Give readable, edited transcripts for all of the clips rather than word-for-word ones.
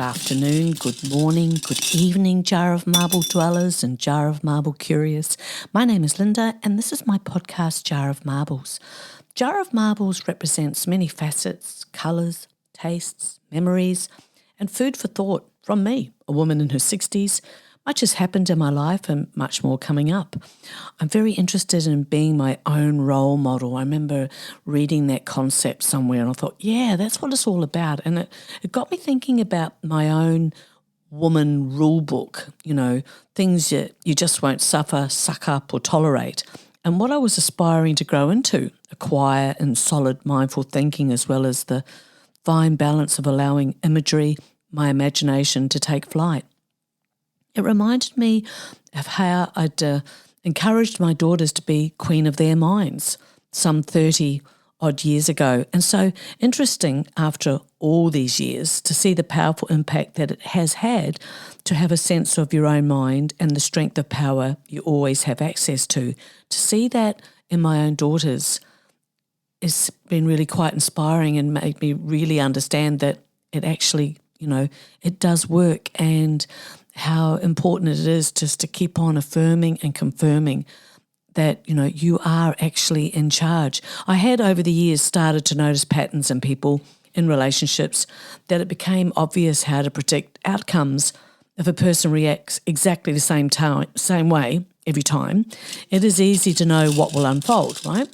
afternoon, good morning, good evening, Jar of Marble dwellers and Jar of Marble curious. My name is Linda and this is my podcast, Jar of Marbles. Jar of Marbles represents many facets, colours, tastes, memories, and food for thought from me, a woman in her 60s. Much has happened in my life and much more coming up. I'm very interested in being my own role model. I remember reading that concept somewhere and I thought, yeah, that's what it's all about. And it got me thinking about my own woman rule book, things that you just won't suffer, suck up or tolerate. And what I was aspiring to grow into, acquire in solid mindful thinking as well as the fine balance of allowing imagery, my imagination to take flight. It reminded me of how I'd encouraged my daughters to be queen of their minds some 30 odd years ago. And so interesting after all these years to see the powerful impact that it has had to have a sense of your own mind and the strength of power you always have access to. To see that in my own daughters has been really quite inspiring and made me really understand that it actually, it does work and how important it is just to keep on affirming and confirming that, you are actually in charge. I had over the years started to notice patterns in people in relationships that it became obvious how to predict outcomes if a person reacts exactly the same way every time. It is easy to know what will unfold, right?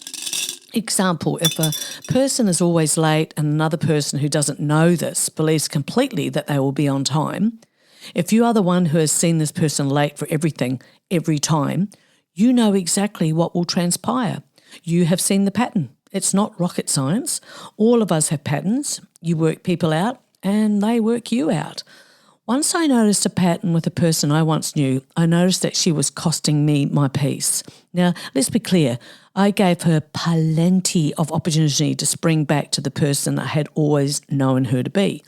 Example, if a person is always late and another person who doesn't know this believes completely that they will be on time, if you are the one who has seen this person late for everything, every time, you know exactly what will transpire. You have seen the pattern. It's not rocket science. All of us have patterns. You work people out and they work you out. Once I noticed a pattern with a person I once knew, I noticed that she was costing me my peace. Now, let's be clear. I gave her plenty of opportunity to spring back to the person I had always known her to be.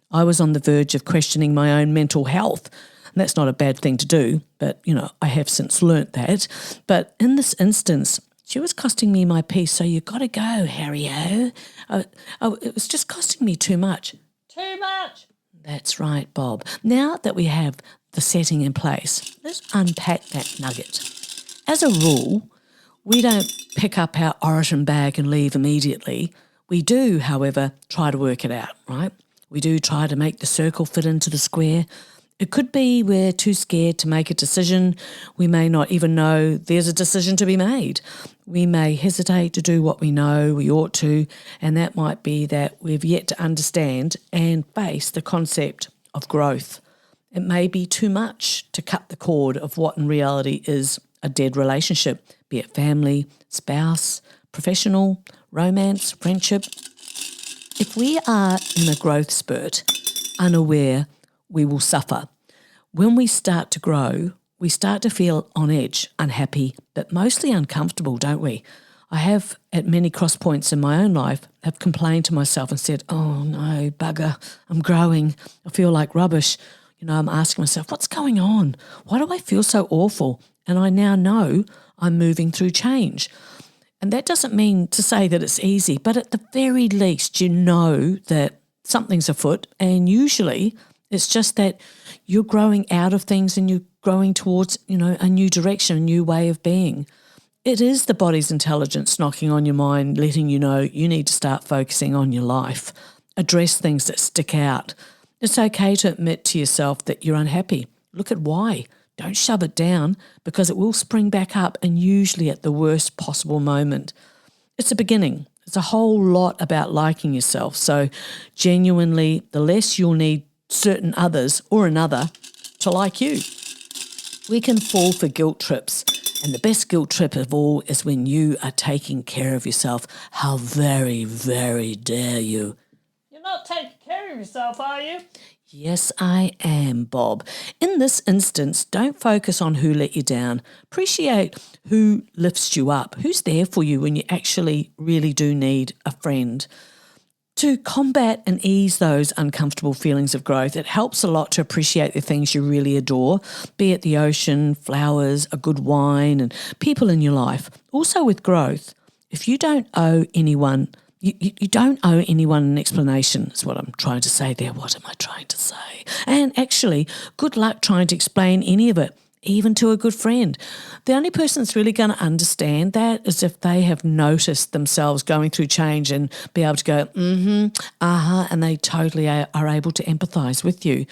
I was on the verge of questioning my own mental health. And that's not a bad thing to do, but, I have since learnt that. But in this instance, she was costing me my peace, so you got to go, Harry-o. It was just costing me too much. Too much! That's right, Bob. Now that we have the setting in place, let's unpack that nugget. As a rule, we don't pick up our Oraton bag and leave immediately. We do, however, try to work it out, right? We do try to make the circle fit into the square. It could be we're too scared to make a decision. We may not even know there's a decision to be made. We may hesitate to do what we know we ought to, and that might be that we've yet to understand and face the concept of growth. It may be too much to cut the cord of what in reality is a dead relationship, be it family, spouse, professional, romance, friendship. If we are in a growth spurt, unaware, we will suffer. When we start to grow, we start to feel on edge, unhappy, but mostly uncomfortable, don't we? I have, at many cross points in my own life, have complained to myself and said, oh no, bugger, I'm growing. I feel like rubbish. I'm asking myself, what's going on? Why do I feel so awful? And I now know I'm moving through change. And that doesn't mean to say that it's easy, but at the very least, you know that something's afoot, and usually it's just that you're growing out of things and you're growing towards, a new direction, a new way of being. It is the body's intelligence knocking on your mind, letting you know you need to start focusing on your life, address things that stick out. It's okay to admit to yourself that you're unhappy. Look at why. Don't shove it down because it will spring back up, and usually at the worst possible moment. It's a beginning. It's a whole lot about liking yourself. So genuinely, the less you'll need certain others or another to like you. We can fall for guilt trips, and the best guilt trip of all is when you are taking care of yourself. How very, very dare you. You're not taking care of yourself, are you? Yes, I am, Bob. In this instance, don't focus on who let you down. Appreciate who lifts you up, who's there for you when you actually really do need a friend. To combat and ease those uncomfortable feelings of growth, it helps a lot to appreciate the things you really adore, be it the ocean, flowers, a good wine, and people in your life. Also with growth, if you don't owe anyone You don't owe anyone an explanation is what I'm trying to say there. What am I trying to say? And actually, good luck trying to explain any of it, even to a good friend. The only person that's really going to understand that is if they have noticed themselves going through change and be able to go, and they totally are able to empathise with you.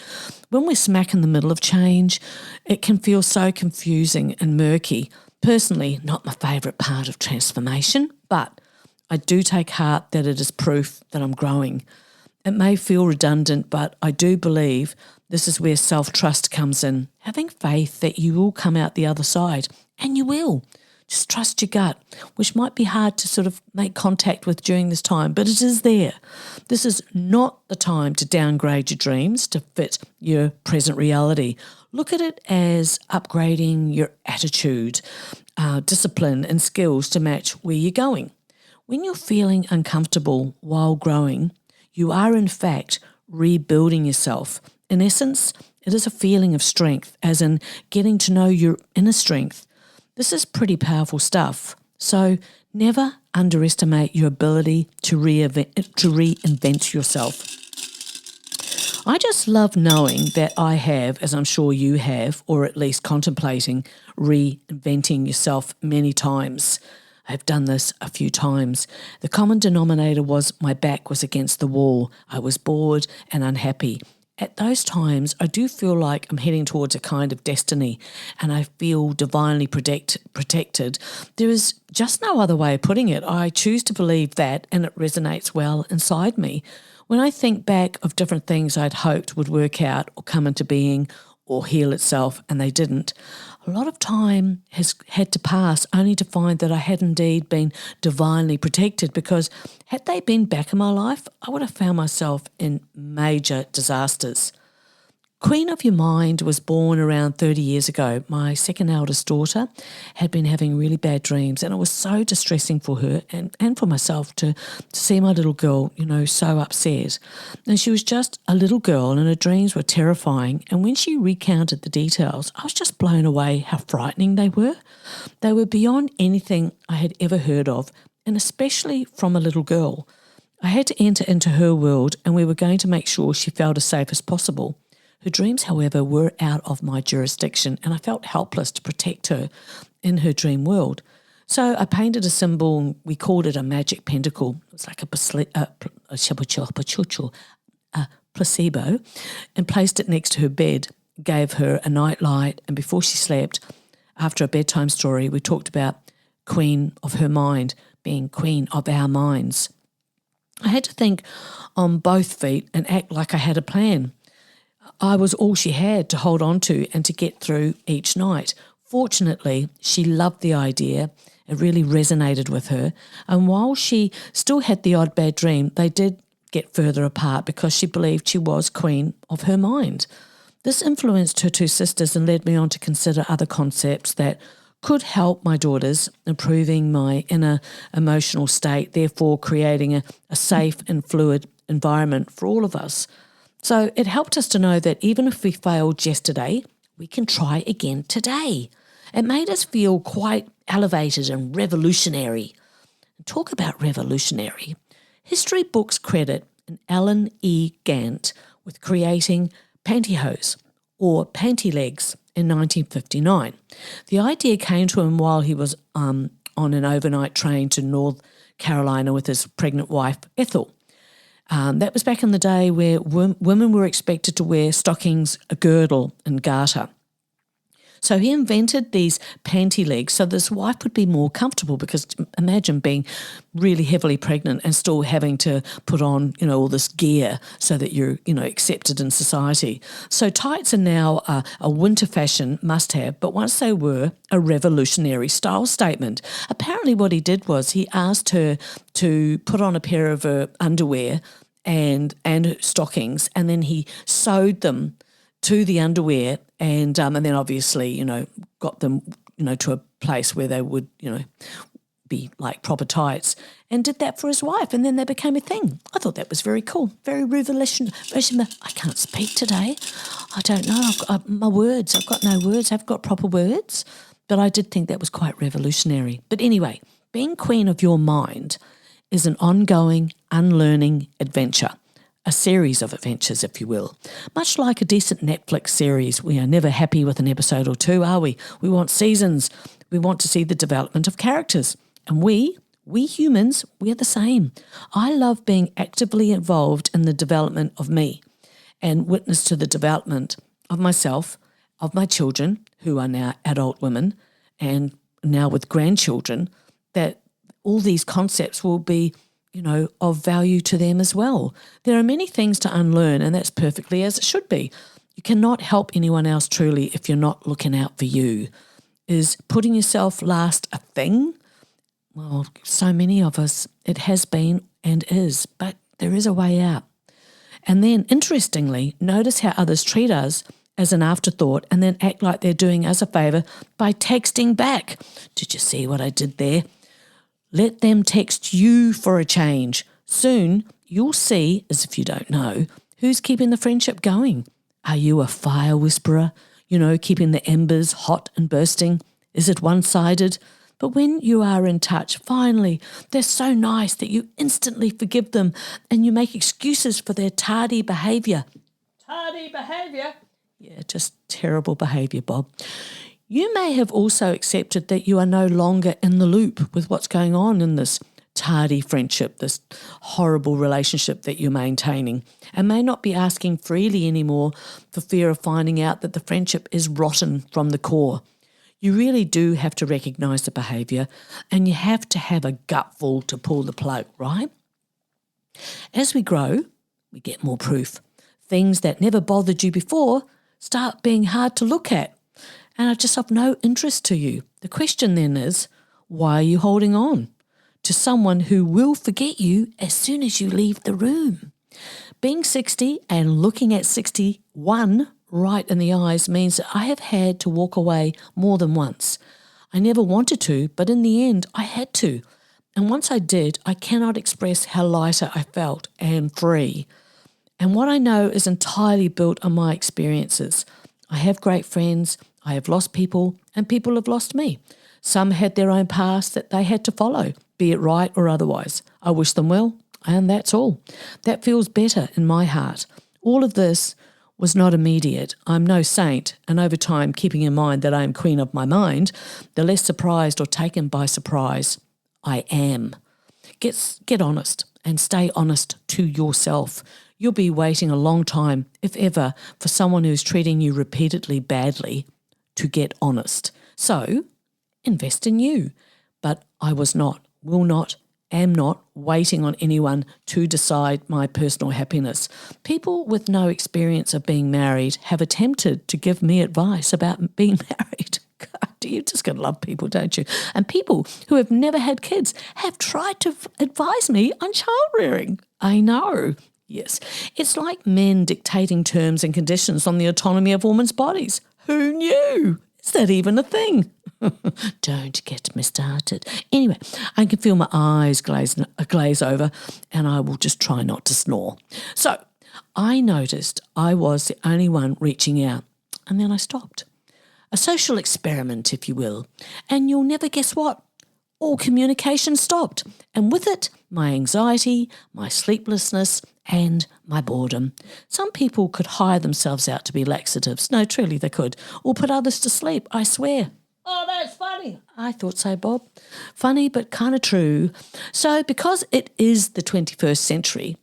When we're smack in the middle of change, it can feel so confusing and murky. Personally, not my favourite part of transformation, but I do take heart that it is proof that I'm growing. It may feel redundant, but I do believe this is where self-trust comes in, having faith that you will come out the other side, and you will. Just trust your gut, which might be hard to sort of make contact with during this time, but it is there. This is not the time to downgrade your dreams to fit your present reality. Look at it as upgrading your attitude, discipline and skills to match where you're going. When you're feeling uncomfortable while growing, you are in fact rebuilding yourself. In essence, it is a feeling of strength, as in getting to know your inner strength. This is pretty powerful stuff. So never underestimate your ability to reinvent yourself. I just love knowing that I have, as I'm sure you have, or at least contemplating reinventing yourself many times. I've done this a few times. The common denominator was my back was against the wall. I was bored and unhappy. At those times, I do feel like I'm heading towards a kind of destiny and I feel divinely protected. There is just no other way of putting it. I choose to believe that and it resonates well inside me. When I think back of different things I'd hoped would work out or come into being or heal itself and they didn't, a lot of time has had to pass only to find that I had indeed been divinely protected, because had they been back in my life, I would have found myself in major disasters. Queen of Your Mind was born around 30 years ago. My second eldest daughter had been having really bad dreams, and it was so distressing for her and for myself to see my little girl, so upset. And she was just a little girl and her dreams were terrifying. And when she recounted the details, I was just blown away how frightening they were. They were beyond anything I had ever heard of, and especially from a little girl. I had to enter into her world and we were going to make sure she felt as safe as possible. Her dreams, however, were out of my jurisdiction and I felt helpless to protect her in her dream world. So I painted a symbol, we called it a magic pentacle. It was like a placebo, and placed it next to her bed, gave her a night light, and before she slept, after a bedtime story, we talked about queen of her mind being queen of our minds. I had to think on both feet and act like I had a plan. I was all she had to hold on to and to get through each night. Fortunately, she loved the idea. It really resonated with her. And while she still had the odd bad dream, they did get further apart because she believed she was queen of her mind. This influenced her two sisters and led me on to consider other concepts that could help my daughters, improving my inner emotional state, therefore creating a safe and fluid environment for all of us. So it helped us to know that even if we failed yesterday, we can try again today. It made us feel quite elevated and revolutionary. Talk about revolutionary. History books credit an E Gant with creating pantyhose or panty legs in 1959. The idea came to him while he was on an overnight train to North Carolina with his pregnant wife, Ethel. That was back in the day where women were expected to wear stockings, a girdle and garter. So he invented these panty legs so this wife would be more comfortable, because imagine being really heavily pregnant and still having to put on, all this gear so that you're, accepted in society. So tights are now a winter fashion must-have, but once they were a revolutionary style statement. Apparently what he did was he asked her to put on a pair of underwear and stockings, and then he sewed them to the underwear and then obviously, got them, to a place where they would, be like proper tights, and did that for his wife, and then they became a thing. I thought that was very cool, very revolutionary. I can't speak today. I don't know. I've got my words. I've got no words. I've got proper words, but I did think that was quite revolutionary. But anyway, being queen of your mind is an ongoing, unlearning adventure. A series of adventures, if you will. Much like a decent Netflix series, we are never happy with an episode or two, are we? We want seasons. We want to see the development of characters. And we humans, we are the same. I love being actively involved in the development of me and witness to the development of myself, of my children, who are now adult women, and now with grandchildren, that all these concepts will be of value to them as well. There are many things to unlearn, and that's perfectly as it should be. You cannot help anyone else truly if you're not looking out for you. Is putting yourself last a thing? Well, so many of us, it has been and is, but there is a way out. And then, interestingly, notice how others treat us as an afterthought and then act like they're doing us a favour by texting back. Did you see what I did there? Let them text you for a change. Soon you'll see, as if you don't know, who's keeping the friendship going. Are you a fire whisperer, keeping the embers hot and bursting? Is it one-sided? But when you are in touch, finally, they're so nice that you instantly forgive them and you make excuses for their tardy behaviour. Tardy behaviour? Yeah, just terrible behaviour, Bob. You may have also accepted that you are no longer in the loop with what's going on in this tardy friendship, this horrible relationship that you're maintaining, and may not be asking freely anymore for fear of finding out that the friendship is rotten from the core. You really do have to recognise the behaviour, and you have to have a gutful to pull the plug, right? As we grow, we get more proof. Things that never bothered you before start being hard to look at and are just of no interest to you. The question then is, why are you holding on to someone who will forget you as soon as you leave the room? Being 60 and looking at 61 right in the eyes means that I have had to walk away more than once. I never wanted to, but in the end, I had to. And once I did, I cannot express how lighter I felt and free. And what I know is entirely built on my experiences. I have great friends, I have lost people, and people have lost me. Some had their own past that they had to follow, be it right or otherwise. I wish them well, and that's all. That feels better in my heart. All of this was not immediate. I'm no saint, and over time, keeping in mind that I am queen of my mind, the less surprised or taken by surprise I am. Get honest and stay honest to yourself. You'll be waiting a long time, if ever, for someone who's treating you repeatedly badly to get honest. So, invest in you. But I was not, will not, am not waiting on anyone to decide my personal happiness. People with no experience of being married have attempted to give me advice about being married. God, you just gotta love people, don't you? And people who have never had kids have tried to advise me on child rearing. I know. Yes, it's like men dictating terms and conditions on the autonomy of women's bodies. Who knew? Is that even a thing? Don't get me started. Anyway, I can feel my eyes glaze over, and I will just try not to snore. So I noticed I was the only one reaching out, and then I stopped. A social experiment, if you will, and you'll never guess what? All communication stopped, and with it, my anxiety, my sleeplessness, and my boredom. Some people could hire themselves out to be laxatives. No, truly they could. Or put others to sleep, I swear. Oh, that's funny. I thought so, Bob. Funny, but kind of true. So because it is the 21st century,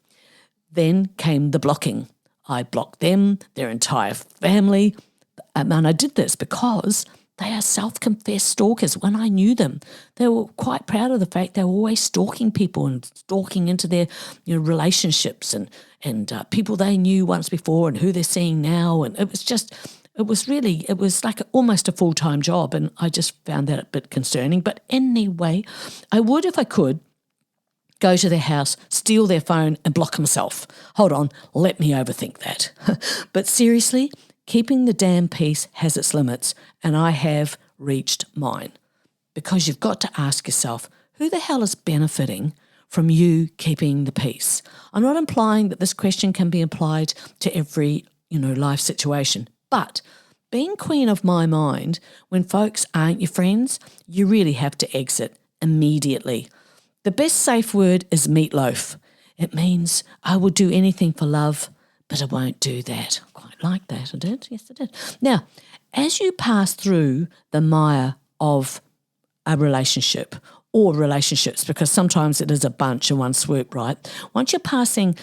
then came the blocking. I blocked them, their entire family. And I did this because they are self-confessed stalkers. When I knew them, they were quite proud of the fact they were always stalking people and stalking into their relationships and people they knew once before and who they're seeing now. And it was like almost a full-time job, and I just found that a bit concerning. But anyway, I would, if I could, go to their house, steal their phone and block myself. Hold on, let me overthink that. But seriously, keeping the damn peace has its limits, and I have reached mine. Because you've got to ask yourself, who the hell is benefiting from you keeping the peace? I'm not implying that this question can be applied to every, life situation. But being queen of my mind, when folks aren't your friends, you really have to exit immediately. The best safe word is meatloaf. It means I will do anything for love, but I won't do that. I quite like that. I did. Yes, I did. Now, as you pass through the mire of a relationship or relationships, because sometimes it is a bunch in one swoop, right? Once you're passing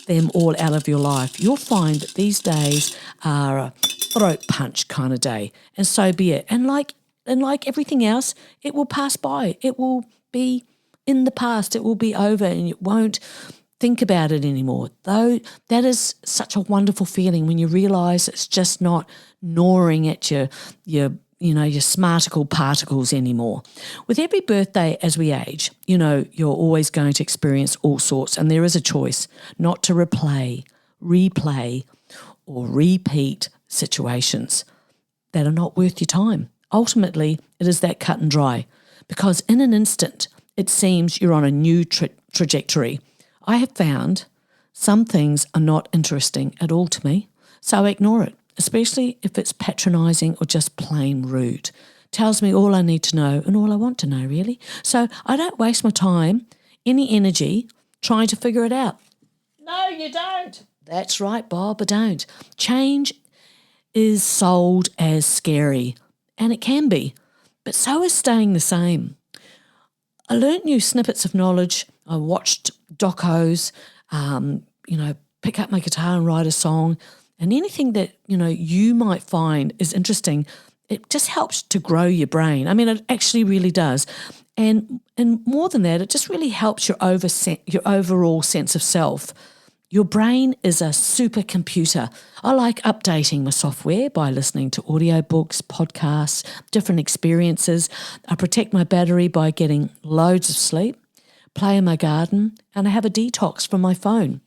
them all out of your life, you'll find that these days are a throat punch kind of day, and so be it. And like everything else, it will pass by. It will be in the past. It will be over, and you won't think about it anymore. Though that is such a wonderful feeling when you realise it's just not gnawing at your smarticle particles anymore. With every birthday as we age, you're always going to experience all sorts, and there is a choice not to replay, or repeat situations that are not worth your time. Ultimately, it is that cut and dry, because in an instant, it seems you're on a new trajectory. I have found some things are not interesting at all to me, so I ignore it, especially if it's patronising or just plain rude. Tells me all I need to know and all I want to know, really. So I don't waste my time, any energy, trying to figure it out. No, you don't. That's right, Bob, I don't. Change is sold as scary, and it can be, but so is staying the same. I learnt new snippets of knowledge. I watched docos, pick up my guitar and write a song, and anything that, you might find is interesting, it just helps to grow your brain. I mean, it actually really does. And more than that, it just really helps your overall sense of self. Your brain is a supercomputer. I like updating my software by listening to audiobooks, podcasts, different experiences. I protect my battery by getting loads of sleep, play in my garden, and I have a detox from my phone.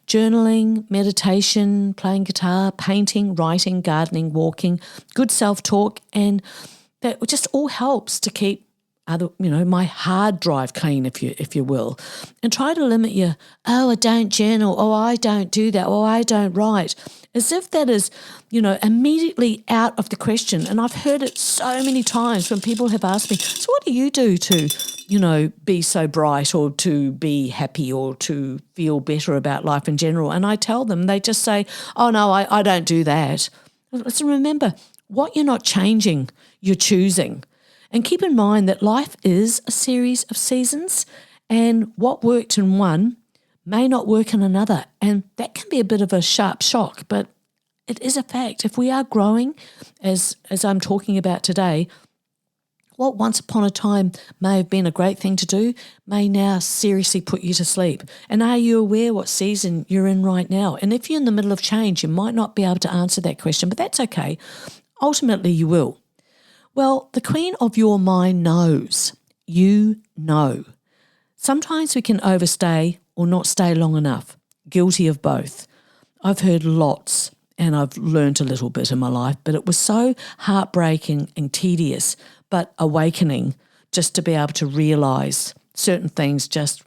Journaling, meditation, playing guitar, painting, writing, gardening, walking, good self-talk, and that just all helps to keep my hard drive clean, if you will, and try to limit your, I don't journal, I don't do that, I don't write, as if that is, immediately out of the question. And I've heard it so many times when people have asked me, so what do you do to, be so bright or to be happy or to feel better about life in general? And I tell them, they just say, oh no, I don't do that. Listen, remember, what you're not changing, you're choosing. And keep in mind that life is a series of seasons, and what worked in one may not work in another. And that can be a bit of a sharp shock, but it is a fact. If we are growing, as I'm talking about today, what once upon a time may have been a great thing to do may now seriously put you to sleep. And are you aware what season you're in right now? And if you're in the middle of change, you might not be able to answer that question, but that's okay. Ultimately, you will. Well, the queen of your mind knows. You know. Sometimes we can overstay or not stay long enough. Guilty of both. I've heard lots and I've learnt a little bit in my life, but it was so heartbreaking and tedious, but awakening just to be able to realise certain things just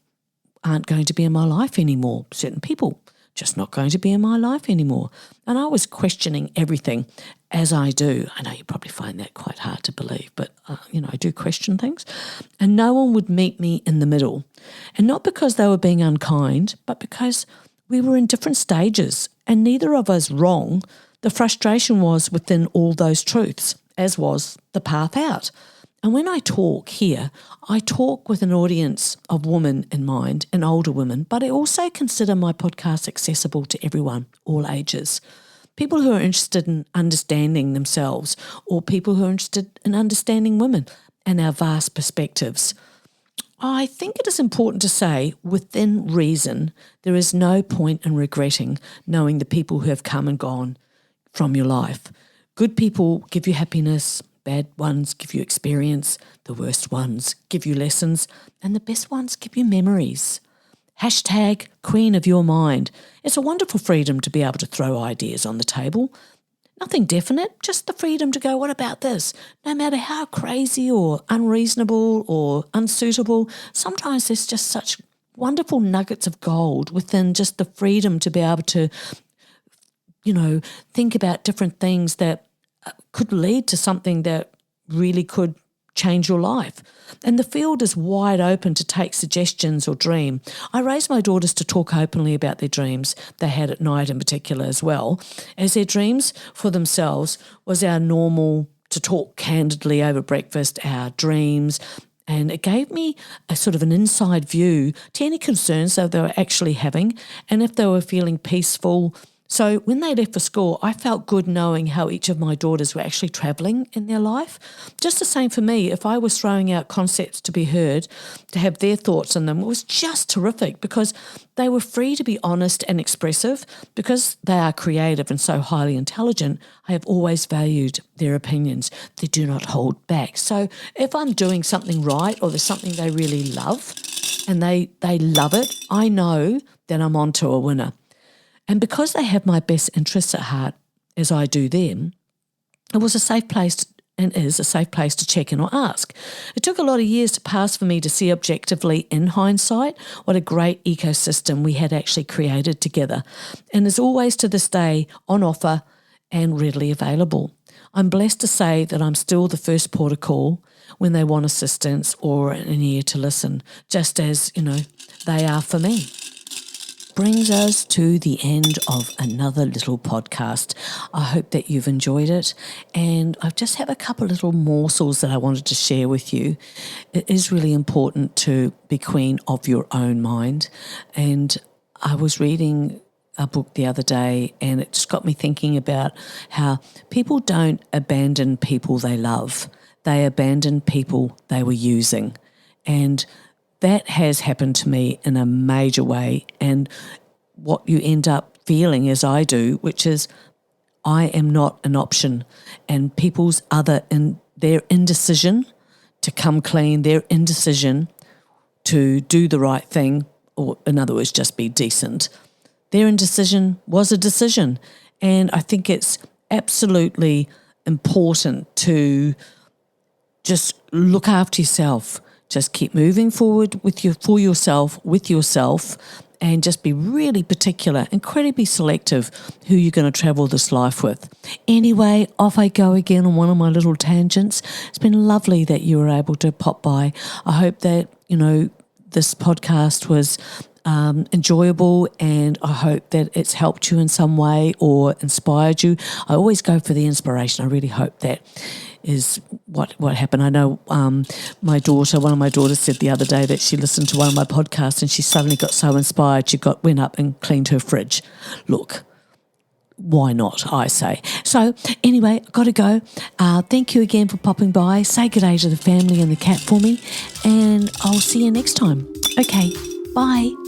aren't going to be in my life anymore. Certain people just not going to be in my life anymore. And I was questioning everything, as I do. I know you probably find that quite hard to believe, but, I do question things. And no one would meet me in the middle. And not because they were being unkind, but because we were in different stages and neither of us wrong. The frustration was within all those truths, as was the path out. And when I talk here, I talk with an audience of women in mind and older women, but I also consider my podcast accessible to everyone, all ages. People who are interested in understanding themselves or people who are interested in understanding women and our vast perspectives. I think it is important to say, within reason, there is no point in regretting knowing the people who have come and gone from your life. Good people give you happiness. Bad ones give you experience, the worst ones give you lessons, and the best ones give you memories. Hashtag Queen of Your Mind. It's a wonderful freedom to be able to throw ideas on the table. Nothing definite, just the freedom to go, what about this? No matter how crazy or unreasonable or unsuitable, sometimes there's just such wonderful nuggets of gold within just the freedom to be able to, think about different things that could lead to something that really could change your life. And the field is wide open to take suggestions or dream. I raised my daughters to talk openly about their dreams they had at night in particular as well, as their dreams for themselves was our normal to talk candidly over breakfast, our dreams. And it gave me a sort of an inside view to any concerns that they were actually having and if they were feeling peaceful. So when they left for school, I felt good knowing how each of my daughters were actually travelling in their life. Just the same for me, if I was throwing out concepts to be heard, to have their thoughts on them, it was just terrific because they were free to be honest and expressive. Because they are creative and so highly intelligent, I have always valued their opinions. They do not hold back. So if I'm doing something right or there's something they really love and they love it, I know that I'm on to a winner. And because they have my best interests at heart, as I do them, it was a safe place and is a safe place to check in or ask. It took a lot of years to pass for me to see objectively in hindsight what a great ecosystem we had actually created together and is always to this day on offer and readily available. I'm blessed to say that I'm still the first port of call when they want assistance or an ear to listen, just as, they are for me. Brings us to the end of another little podcast. I hope that you've enjoyed it, and I just have a couple little morsels that I wanted to share with you. It is really important to be queen of your own mind, and I was reading a book the other day and it just got me thinking about how people don't abandon people they love. They abandon people they were using, and that has happened to me in a major way. And what you end up feeling, as I do, which is I am not an option. And people's their indecision to come clean, their indecision to do the right thing, or in other words, just be decent, their indecision was a decision. And I think it's absolutely important to just look after yourself. Just keep moving forward with yourself, and just be really particular, incredibly selective who you're going to travel this life with. Anyway, off I go again on one of my little tangents. It's been lovely that you were able to pop by. I hope that, this podcast was enjoyable, and I hope that it's helped you in some way or inspired you. I always go for the inspiration. I really hope that is what happened. I know one of my daughters said the other day that she listened to one of my podcasts and she suddenly got so inspired she went up and cleaned her fridge. Look, why not, I say. So anyway, I've got to go. Thank you again for popping by. Say good day to the family and the cat for me, and I'll see you next time. Okay, bye.